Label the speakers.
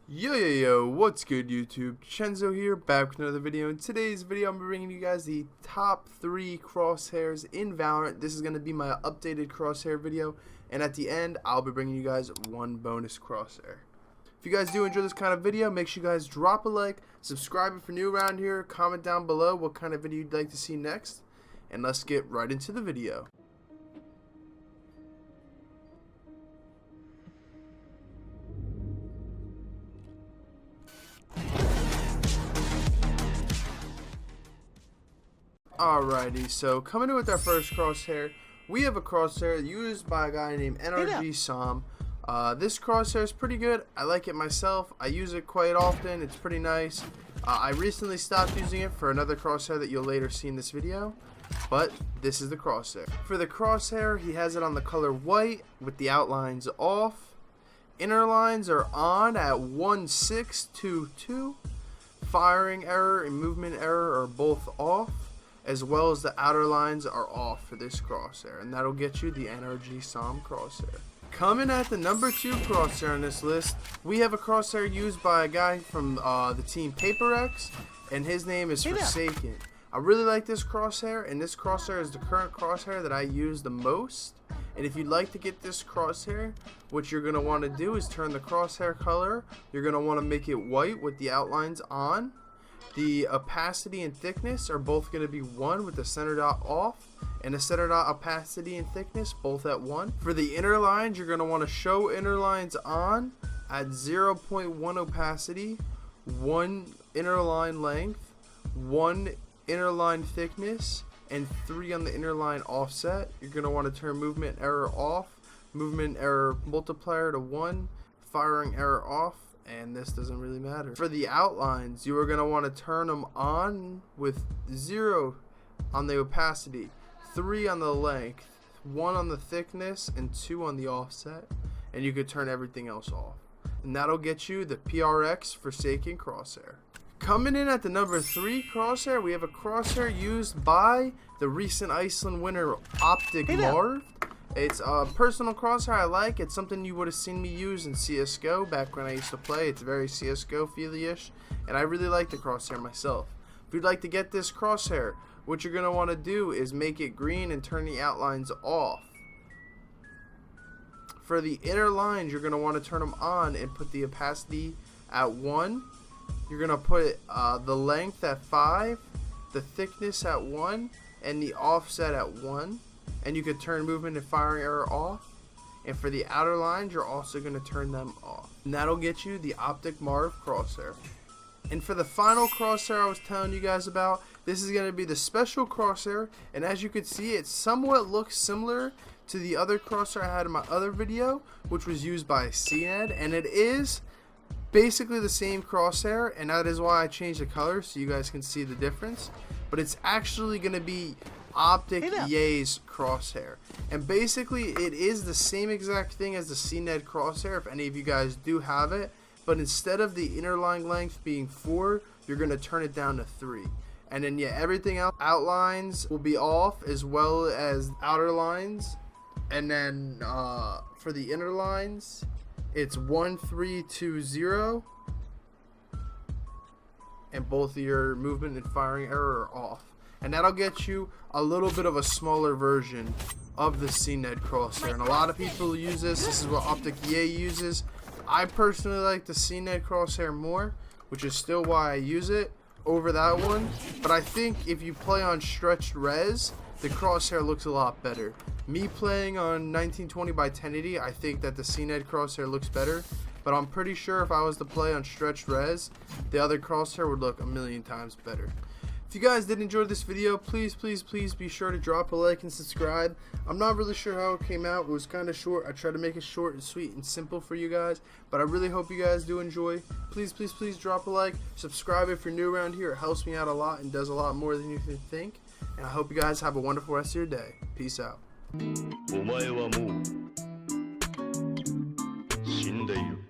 Speaker 1: Yo, what's good YouTube? Chenzo here, back with another video. In today's video, I'm bringing you guys the top 3 crosshairs in VALORANT. This is going to be my updated crosshair video, and at the end, I'll be bringing you guys one bonus crosshair. If you guys do enjoy this kind of video, make sure you guys drop a like, subscribe if you're new around here, comment down below what kind of video you'd like to see next, and let's get right into the video. Alrighty, so coming in with our first crosshair, we have a crosshair used by a guy named NRG Som. This crosshair is pretty good. I like it myself. I use it quite often. It's pretty nice. I recently stopped using it for another crosshair that you'll later see in this video, but this is the crosshair. For the crosshair, he has it on the color white with the outlines off. Inner lines are on at 1622. Firing error and movement error are both off, as well as the outer lines are off for this crosshair, and that'll get you the NRG Som crosshair. Coming at the number 2 crosshair on this list, we have a crosshair used by a guy from the team PaperX, and his name is Forsaken. I really like this crosshair, and this crosshair is the current crosshair that I use the most. And if you'd like to get this crosshair, what you're going to want to do is turn the crosshair color. You're going to want to make it white with the outlines on. The opacity and thickness are both going to be 1 with the center dot off, and the center dot opacity and thickness both at 1. For the inner lines, you're going to want to show inner lines on at 0.1 opacity, 1 inner line length, 1 inner line thickness, and 3 on the inner line offset. You're going to want to turn movement error off, movement error multiplier to 1, firing error off, and this doesn't really matter. For the outlines, you are going to want to turn them on with 0 on the opacity, 3 on the length, 1 on the thickness, and 2 on the offset, and you could turn everything else off. And that'll get you the PRX Forsaken crosshair. Coming in at the number 3 crosshair, we have a crosshair used by the recent Iceland winner OpTic Marved. It's a personal crosshair I like. It's something you would have seen me use in CSGO back when I used to play. It's very CSGO feely-ish, and I really like the crosshair myself. If you'd like to get this crosshair, what you're going to want to do is make it green and turn the outlines off. For the inner lines, you're going to want to turn them on and put the opacity at 1. You're going to put the length at 5, the thickness at 1, and the offset at 1. And you could turn movement and firing error off. And for the outer lines, you're also going to turn them off. And that'll get you the OpTic Marved crosshair. And for the final crosshair I was telling you guys about, this is going to be the special crosshair. And as you can see, it somewhat looks similar to the other crosshair I had in my other video, which was used by CNED. And it is basically the same crosshair, and that is why I changed the color so you guys can see the difference. But it's actually going to be OpTic Ye's crosshair, and basically it is the same exact thing as the CNED crosshair if any of you guys do have it, but instead of the inner line length being 4, you're going to turn it down to 3, and then everything else, outlines will be off as well as outer lines, and then for the inner lines it's 1320, and both of your movement and firing error are off. And that'll get you a little bit of a smaller version of the CNED crosshair. And a lot of people use this. This is what OpTic Ye uses. I personally like the CNED crosshair more, which is still why I use it over that one. But I think if you play on stretched res, the crosshair looks a lot better. Me playing on 1920 by 1080, I think that the CNED crosshair looks better. But I'm pretty sure if I was to play on stretched res, the other crosshair would look a million times better. If you guys did enjoy this video, please be sure to drop a like and subscribe. I'm not really sure how it came out. It was kind of short. I tried to make it short and sweet and simple for you guys, but I really hope you guys do enjoy. Please drop a like, subscribe if you're new around here. It helps me out a lot and does a lot more than you can think. And I hope you guys have a wonderful rest of your day. Peace out. お前はもう死んでいる。